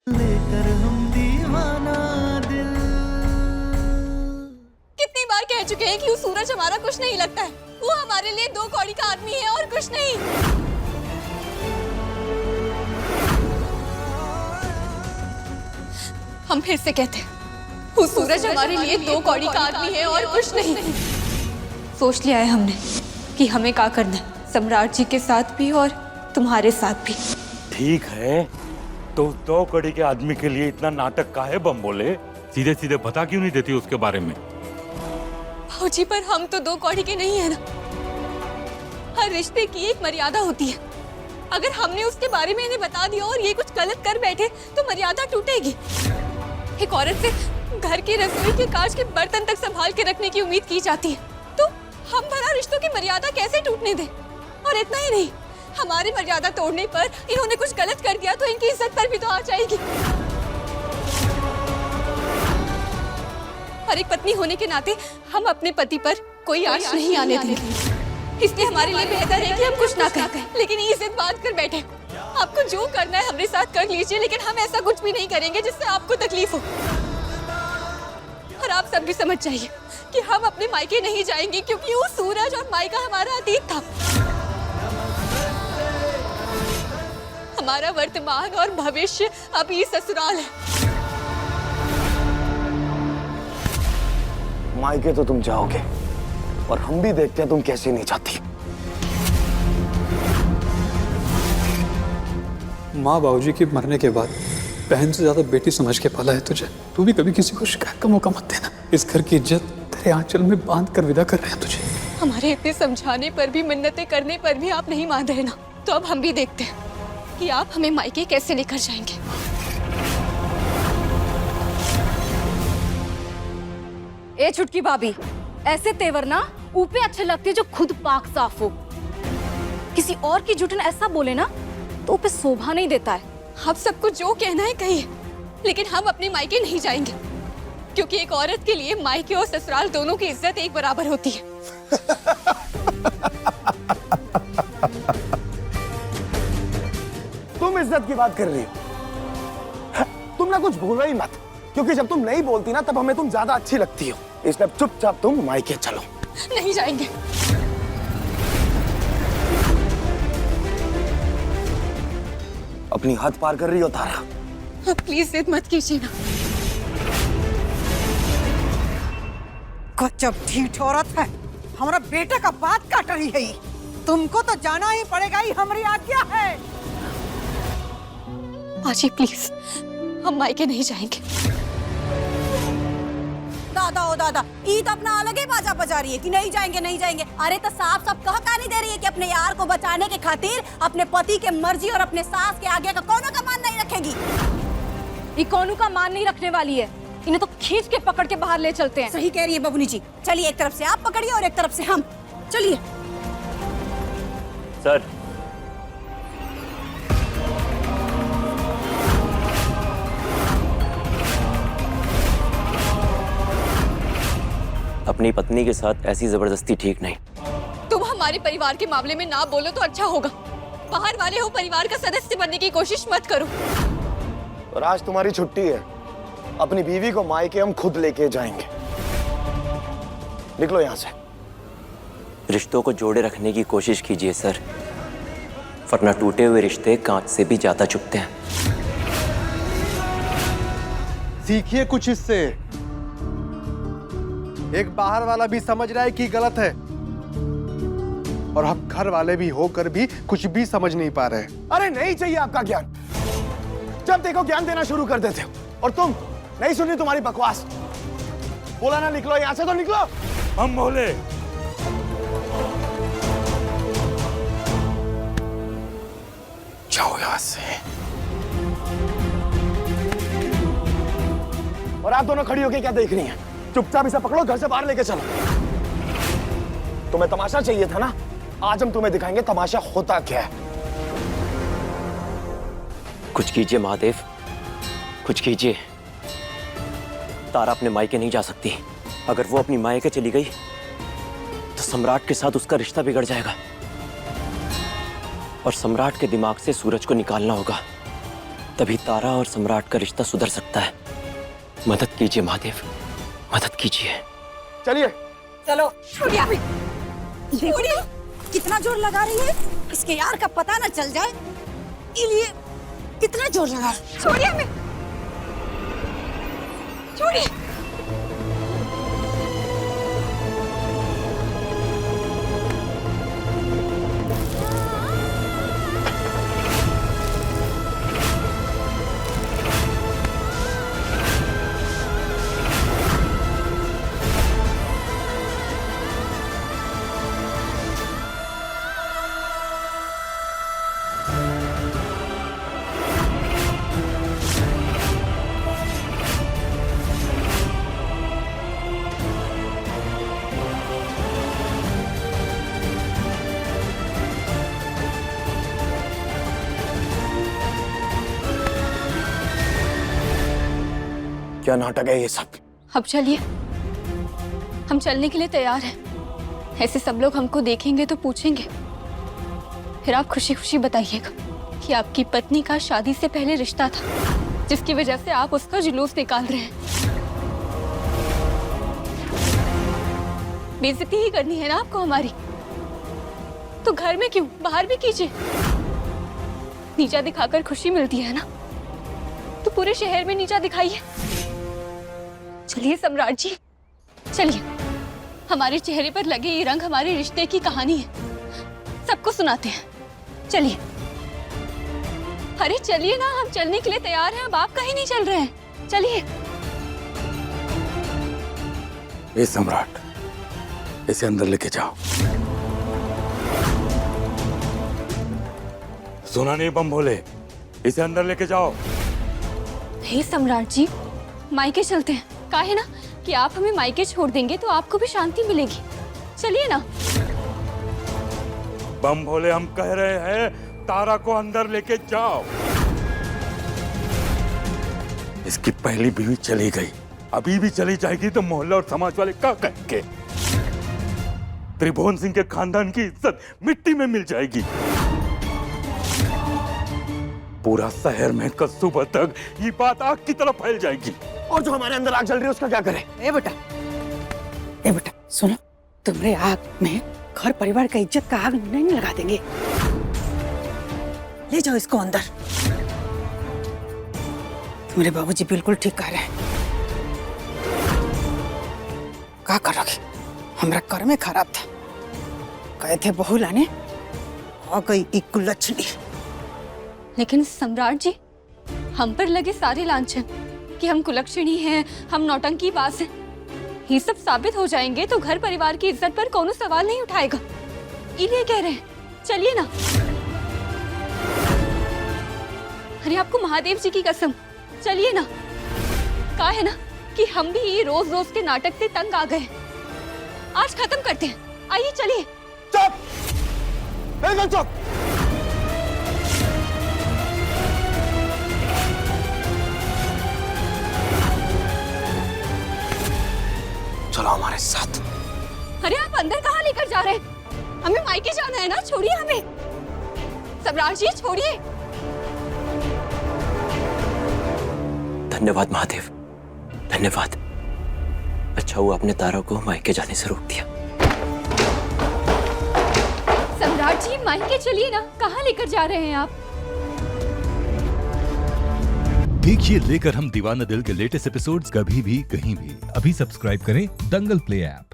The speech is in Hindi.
लेकर हम दीवाना दिल। कितनी बार कह चुके हैं कि वो सूरज हमारा कुछ नहीं लगता है। वो हमारे लिए दो कौड़ी का आदमी है और कुछ नहीं। हम फिर से कहते हैं, वो सूरज हमारे लिए दो कौड़ी का आदमी है और कुछ नहीं। सोच लिया है हमने कि हमें क्या करना है, सम्राट जी के साथ भी और तुम्हारे साथ भी। ठीक है, तो दो कड़ी के आदमी के लिए इतना नाटक काहे बम बोले? सीधे सीधे बता क्यों नहीं देती उसके बारे में? भाऊजी, पर हम तो दो कौड़ी के नहीं है ना। हर रिश्ते की एक मर्यादा होती है। अगर हमने उसके बारे में इन्हें बता दिया और ये कुछ गलत कर बैठे तो मर्यादा टूटेगी। एक औरत से घर की रसोई के कांच के बर्तन तक संभाल के रखने की उम्मीद की जाती है, तो हम भला रिश्तों की मर्यादा कैसे टूटने दें? और इतना ही नहीं, हमारी मर्यादा तोड़ने पर इन्होंने कुछ गलत कर दिया तो इनकी इज्जत पर भी तो आ जाएगी। और एक पत्नी होने के नाते हम अपने पति पर कोई आंच नहीं आने देंगे। इसलिए हमारे लिए बेहतर है कि हम कुछ ना करें, लेकिन ये जिद बात कर बैठे। आपको जो करना है हमारे साथ कर लीजिए, लेकिन हम ऐसा कुछ भी नहीं करेंगे जिससे आपको तकलीफ हो। और आप सब भी समझ जाइए कि हम अपने मायके नहीं जाएंगे, क्योंकि वो सूरज और मायका हमारा अतीत था। हमारा वर्तमान और भविष्य अभी ससुराल है। मायके तो तुम जाओगे और हम भी देखते हैं तुम कैसे नहीं जाती। माँ बाबूजी के मरने के बाद बहन से ज्यादा बेटी समझ के पाला है तुझे। तू भी कभी किसी को शिकायत का मौका मत देना। इस घर की इज्जत तेरे आंचल में बांध कर विदा कर रहे हैं तुझे। हमारे इतने समझाने पर भी, मिन्नतें करने पर भी आप नहीं मान रहे ना, तो अब हम भी देखते हैं कि आप हमें मायके कैसे लेकर जाएंगे। ए छुटकी भाभी, ऐसे तेवर ना ऊपे अच्छे लगते जो खुद पाक साफ हो। किसी और की जुटन ऐसा बोले ना तो ऊपे शोभा नहीं देता है। आप सबको जो कहना है कहिए, लेकिन हम अपने मायके नहीं जाएंगे, क्योंकि एक औरत के लिए मायके और ससुराल दोनों की इज्जत एक बराबर होती है। तुम इज्जत की बात कर रही हो? तुम ना कुछ बोलो ही मत, क्योंकि जब तुम नहीं बोलती ना तब हमें तुम ज्यादा अच्छी लगती हो। इसलिए चुपचाप तुम मायके चलो। नहीं जाएंगे। अपनी हद पार कर रही हो तारा। अब प्लीज जिद मत कीजिए ना। जब ढीठ औरत है, हमारा बेटा का बात काट रही है। तुमको तो जाना ही पड़ेगा, ही हमारी आज्ञा है। आजी प्लीज, हम मायके नहीं जाएंगे। दादा ओ दादा, ईद अपना अलग ही बाजा बजा रही है कि नहीं जाएंगे नहीं जाएंगे। अरे तो साफ साफ कह का नहीं दे रही है कि अपने यार को बचाने के खातिर अपने पति के मर्जी और अपने सास के आगे का कोनो का मान नहीं रखेगी। ये कोनो का मान नहीं रखने वाली है। इन्हें तो खींच के पकड़ के बाहर ले चलते हैं। सही कह रही है बबुनी जी। चलिए, एक तरफ से आप पकड़िए और एक तरफ से हम। चलिए सर। अपनी पत्नी के साथ ऐसी जबरदस्ती ठीक नहीं। तुम हमारे परिवार के मामले में ना बोलो तो अच्छा होगा। बाहर वाले हो, परिवार का सदस्य बनने की कोशिश मत करो। और आज तुम्हारी छुट्टी है। अपनी बीवी को मायके हम खुद लेके जाएंगे। निकलो यहाँ से। रिश्तों को जोड़े रखने की कोशिश कीजिए सर, वरना टूटे हुए रिश्ते कांच से भी ज्यादा चुभते हैं। सीखिए कुछ इससे। एक बाहर वाला भी समझ रहा है कि गलत है, और हम घर वाले भी होकर भी कुछ भी समझ नहीं पा रहे। अरे नहीं चाहिए आपका ज्ञान। जब देखो ज्ञान देना शुरू कर देते हो। और तुम नहीं सुनी तुम्हारी बकवास। बोला ना निकलो यहाँ से, तो निकलो। हम बोले जाओ यहाँ से। और आप दोनों खड़ी होके क्या देख रही हैं? चुपचाप इसे पकड़ो, घर से बाहर लेके चलो। तुम्हें तमाशा चाहिए था ना? आज हम तुम्हें दिखाएंगे तमाशा होता क्या है। कुछ कीजिए महादेव, कुछ कीजिए। तारा अपने मायके नहीं जा सकती। अगर वो अपनी मायके चली गई तो सम्राट के साथ उसका रिश्ता बिगड़ जाएगा, और सम्राट के दिमाग से सूरज को निकालना होगा। तभी तारा और सम्राट का रिश्ता सुधर सकता है। मदद कीजिए महादेव, मदद कीजिए। चलिए। चलो छोड़िए अभी। छोड़िए, कितना जोर लगा रही है, इसके यार का पता ना चल जाए, इसलिए कितना जोर लगा रही है। छोड़िए हमें, छोड़िए। क्या नाटक है ये सब? अब चलिए, हम चलने के लिए तैयार हैं। ऐसे सब लोग हमको देखेंगे तो पूछेंगे, फिर आप खुशी खुशी बताइएगा कि आपकी पत्नी का शादी से पहले रिश्ता था, जिसकी वजह से आप उसका जुलूस निकाल रहे हैं। बेइज्जती ही करनी है ना आपको हमारी, तो घर में क्यों, बाहर भी कीजिए। नीचा दिखाकर खुशी मिलती है ना, तो पूरे शहर में नीचा दिखाइए। चलिए सम्राट जी, चलिए। हमारे चेहरे पर लगे ये रंग हमारे रिश्ते की कहानी है, सबको सुनाते हैं। चलिए, अरे चलिए ना, हम चलने के लिए तैयार हैं। अब आप कहीं नहीं चल रहे हैं, चलिए। ए सम्राट, इसे अंदर लेके जाओ। सुना नहीं बम भोले, इसे अंदर लेके जाओ। हे सम्राट जी, मायके चलते हैं। काहे ना कि आप हमें मायके छोड़ देंगे तो आपको भी शांति मिलेगी। चलिए ना। बम भोले, हम कह रहे हैं तारा को अंदर लेके जाओ। इसकी पहली बीवी चली गई, अभी भी चली जाएगी तो मोहल्ला और समाज वाले क्या कहेंगे? त्रिभुवन सिंह के खानदान की इज्जत मिट्टी में मिल जाएगी। पूरा शहर में कल सुबह तक ये बात आग की तरह फैल जाएगी। और जो हमारे अंदर आग जल रही है उसका क्या करें? ए बेटा सुनो, तुम्हारे आग में घर परिवार का इज्जत का आग नहीं लगा देंगे। ले जाओ इसको अंदर। तुम्हारे बाबूजी बिल्कुल ठीक कह रहे हैं। क्या करोगे? हमारा कर्म में खराब था, कहे थे बहू लाने, आ गई की कुलच्छनी। लेकिन सम्राट जी, हम पर लगे सारे लांछन कि हम कुलक्षणी हैं, हम नौटंकी बाज हैं, ये सब साबित हो जाएंगे तो घर परिवार की इज्जत पर कोनो सवाल नहीं उठाएगा। इन्हें कह रहे हैं, चलिए ना। अरे आपको महादेव जी की कसम, चलिए ना। कहा है ना कि हम भी ये रोज रोज के नाटक से तंग आ गए, आज खत्म करते हैं। आइए चलिए। चुप, एकदम चुप। चलो हमारे साथ। अरे आप अंदर कहाँ लेकर जा रहे हैं? हमें मायके जाना है ना, छोड़िए हमें। सम्राट जी छोड़िए। धन्यवाद महादेव, धन्यवाद। अच्छा हुआ आपने तारा को मायके जाने से रोक दिया। सम्राट जी मायके चलिए ना, कहाँ लेकर जा रहे हैं आप? देखिए लेकर हम दीवाना दिल के लेटेस्ट एपिसोड्स कभी भी कहीं भी। अभी सब्सक्राइब करें दंगल प्ले ऐप।